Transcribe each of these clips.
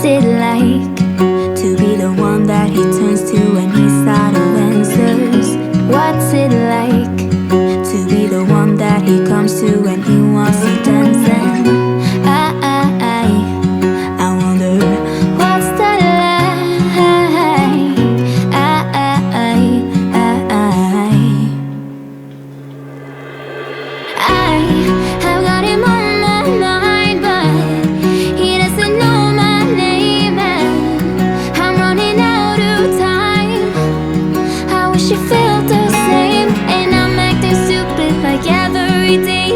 What's it like to be the one that he turns to when he's out of answers? What's it like to be the one that he comes to when he wants to dance? And I wonder what's that like. I've got him on my mind, but he doesn't know my name, and I'm running out of time. I wish he felt the same, and I'm acting stupid like every day.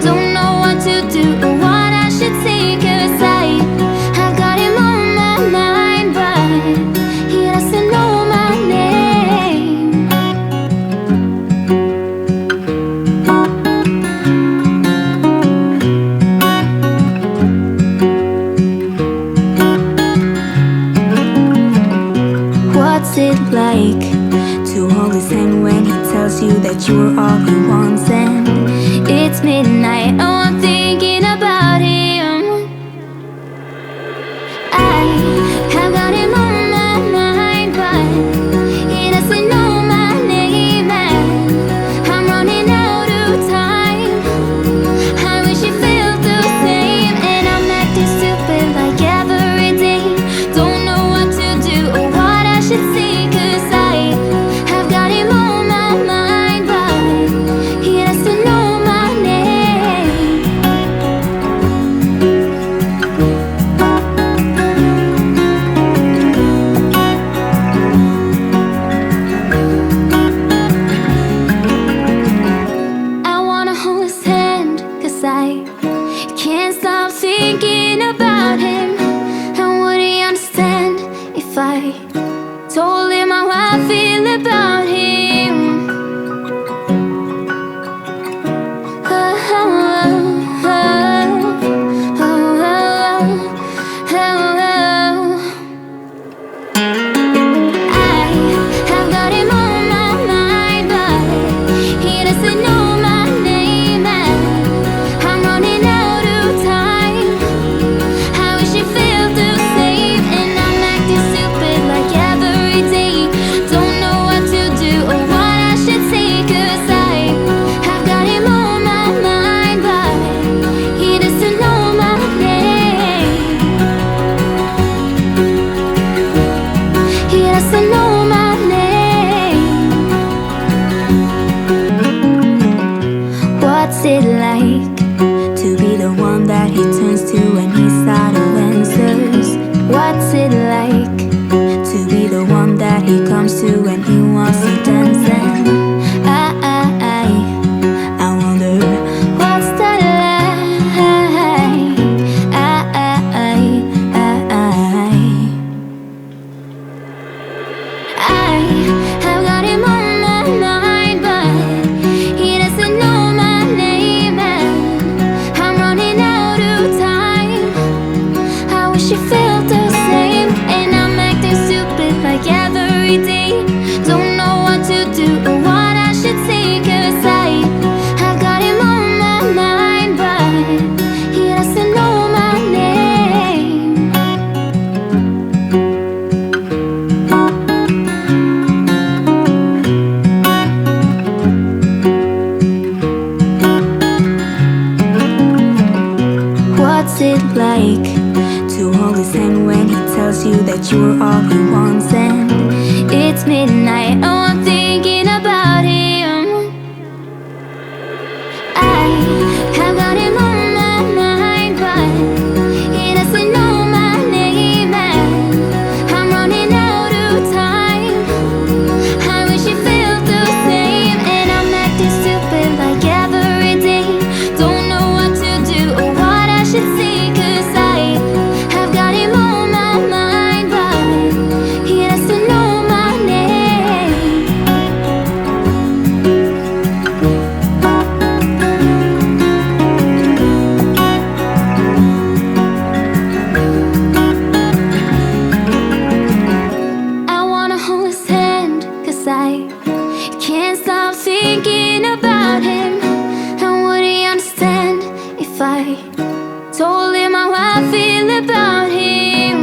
Don't know what to do or what I should say, 'cause I've got him on my mind, but he doesn't know my name. What's it like to hold his hand when he tells you that you're all he wants? And it's midnight, oh, I'm thinking about him. I've got him on my mind, but he doesn't know my name, and I'm running out of time. I wish he felt the same, and I'm acting stupid like every day. Don't know what to do or what I should say, 'cause I've got him on my mind, but he doesn't know my name. I wanna hold his hand, 'cause I can't stop thinking about him. And would he understand if I told him how I feel about him? Oh, oh, oh, oh, oh, oh. I've got him on my mind, but he doesn't know my name, and I'm running out of time. I wish he felt the same, and I'm acting stupid like every day. Don't know what to do or what I should say, 'cause I've got him on my mind, but he doesn't know my name. He doesn't know my name. What's it like to be the one that he turns to when he's out of answers? What's it like to be the one that he comes to when he wants to dance? And I wonder what's that like. I've got him on my mind, but he doesn't know my name, and I'm running out of time. I wish he felt the same, and I'm acting stupid like every day. Don't know what to do or what I should say, 'cause I've got him on my mind, but he doesn't know my name. What's it like to hold his hand when he tells you that you're all he wants? And it's midnight, oh, I'm thinking about him. I've got him on my mind, but he doesn't know my name, and I'm running out of time. I wish he felt the same, and I'm acting stupid like every day. Don't know what to do or what I should say, 'cause I've got him on my mind, but he doesn't know my name. I wanna hold his hand, 'cause I can't stop thinking about him. And would he understand if I told him how I feel about him?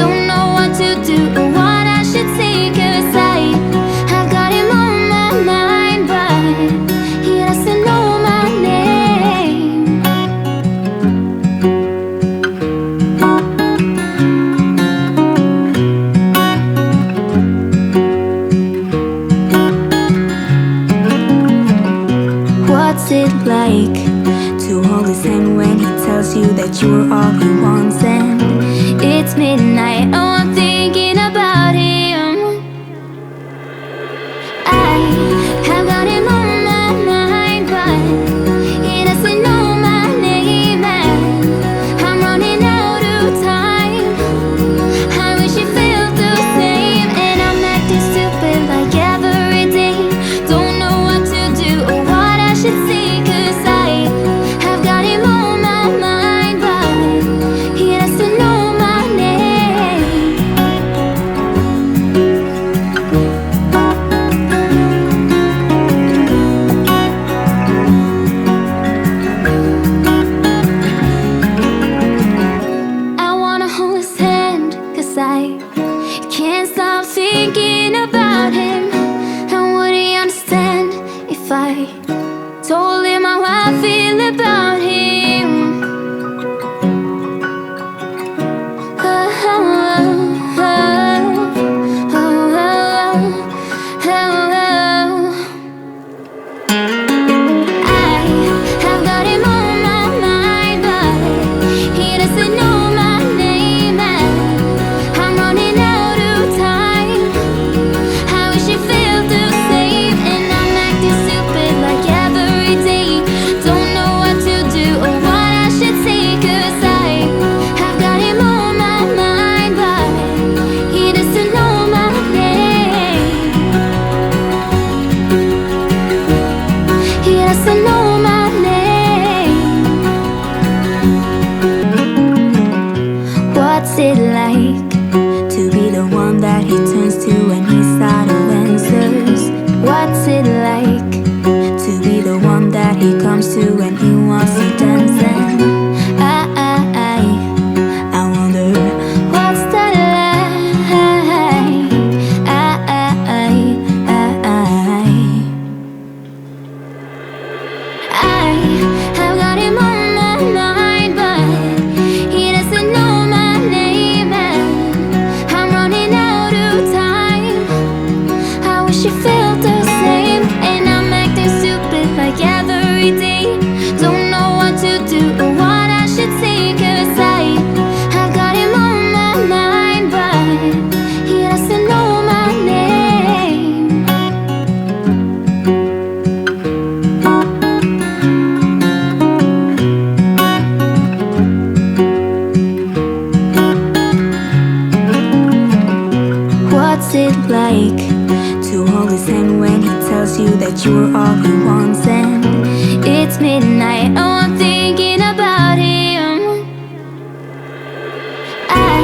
Don't know what to do or what I should say, 'cause I've got him on my mind, but he doesn't know my name. What's it like to hold his hand when he tells you that you're all he wants? And it's midnight, oh, I'm thinking about him. I have got him on my mind, but he doesn't know my name. And I'm running out of time. I wish he felt the same. And I'm acting stupid like every day. Don't know what to do or what I should say, 'cause I've got him on my mind, but he doesn't know my name. I wanna hold his hand, 'cause I can't stop thinking about him. And would he understand if I told him how I feel about him? Oh, oh, oh, oh, oh, oh. I have got him on my mind, but he doesn't know my name. And I'm running out of time. I wish he felt the same. And I'm acting stupid like every day. Don't know what to do or what I should say, 'cause I've got him on my mind, but he doesn't know my name. He doesn't know my name. What's it like to be the one that he turns to when he's out of answers? What's it like to be the one that he comes to when he wants to dance? And I wonder what's that like. I've got him on my mind, but he doesn't know my name. And I'm running out of time. I wish he felt the same. And I'm acting stupid like every day. Don't know what to do or what I should say, 'cause I've got him on my mind, but he doesn't know my name. What's it like to hold his hand when he tells you that you're all he wants? And it's midnight, oh, I'm thinking about him. I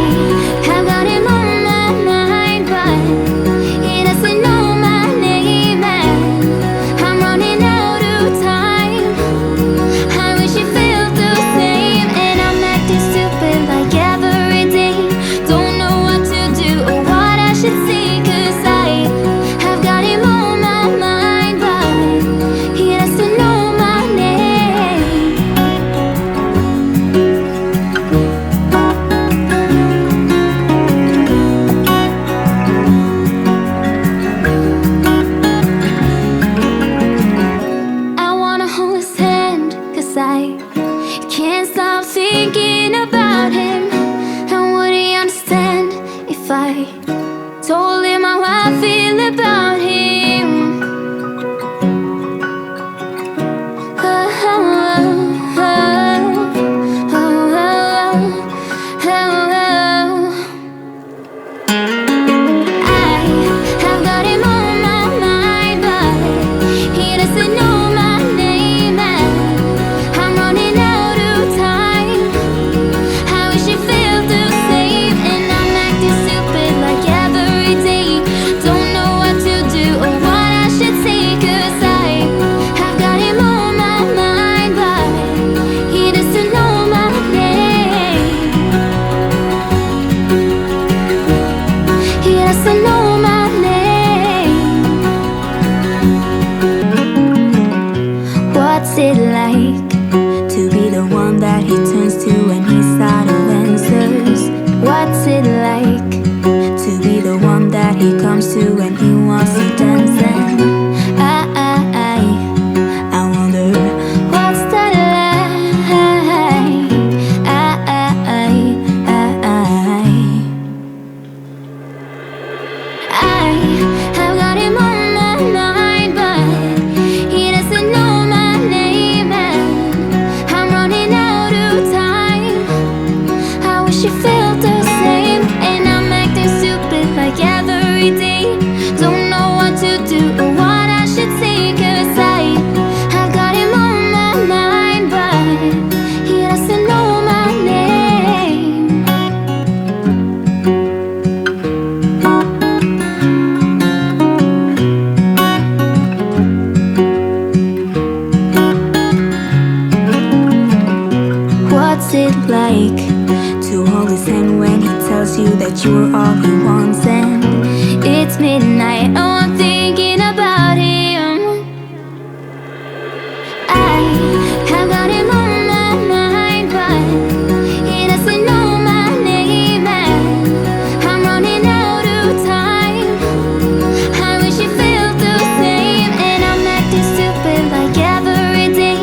have got him on my mind, but he doesn't know my name. And I'm running out of time. I wish he felt the same. And I'm acting stupid like every day. Don't know what to do or what I should say, 'cause I've got him on my mind, but he doesn't know my name. I wanna hold his hand, 'cause I can't stop thinking about him. And would he understand if I told him how I feel about him? Oh, oh, oh, oh, oh, oh. I have got him on my mind, but he doesn't know my name. And I'm running out of time. I wish he felt the same. And I'm acting stupid like like to be the one that he comes to when he wants to dance? And I wonder what's that like? I have got him on my mind, but he doesn't know my name, and I'm running out of time. I wish you felt the same, and I'm acting stupid like every day. Don't know what to do or what I should say, 'cause I have got him on my mind, but he doesn't know my name. What's it like to hold his hand when he tells you that you're all he wants? And it's midnight, oh, I'm thinking about him. I have got him on my mind, but he doesn't know my name, and I'm running out of time. I wish you felt the same, and I'm acting stupid like every day.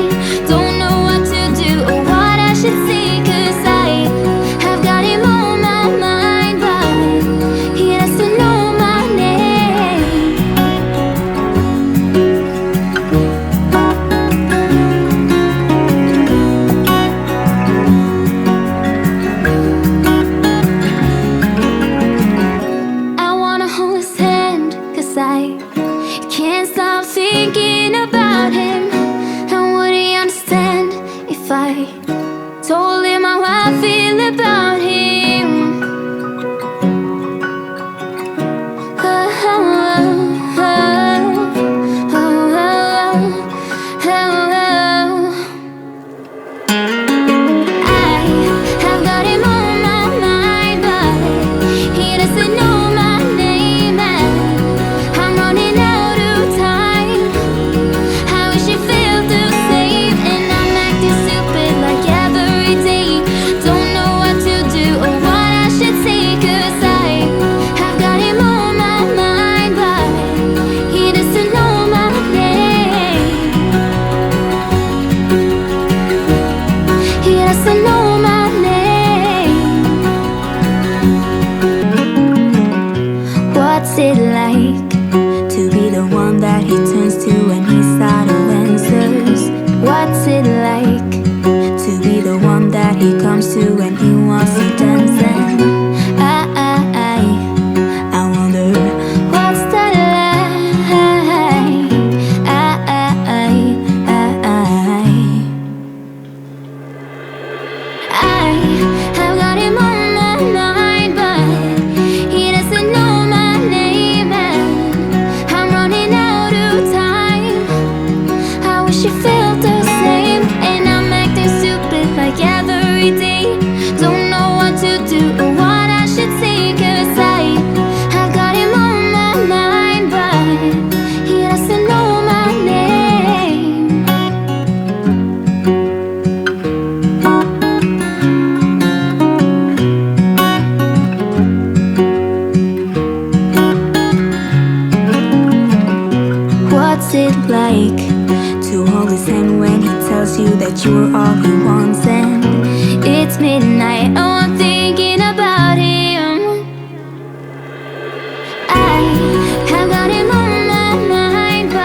Don't know what to do or what I should say, 'cause I have got him on my mind, but he doesn't know my name. I wanna hold his hand, 'cause I can't stop thinking about him. And would he understand if I told him how I feel about him? Oh, oh, oh, oh, oh, oh. I have got him on my mind, but he doesn't know my name, and I'm running out of time. I wish you felt the same, and I'm acting stupid like every day. Don't know what to do or what I should say, 'cause I have got him on my mind, but he doesn't know my name. He doesn't know my name. What's it like to be the one that he turns to when he's out of answers? What's it like to be the one that he comes to when he wants to dance? And I wonder what's that like? I have got him on my mind, but he doesn't know my name, and I'm running out of time. I wish you felt the same, and I'm acting stupid like every day. Don't know what to do or what I should say, 'cause I have got him on my mind, but he doesn't know my name. What's it like to hold his hand when he tells you that you're all he wants? And it's midnight, oh, I'm thinking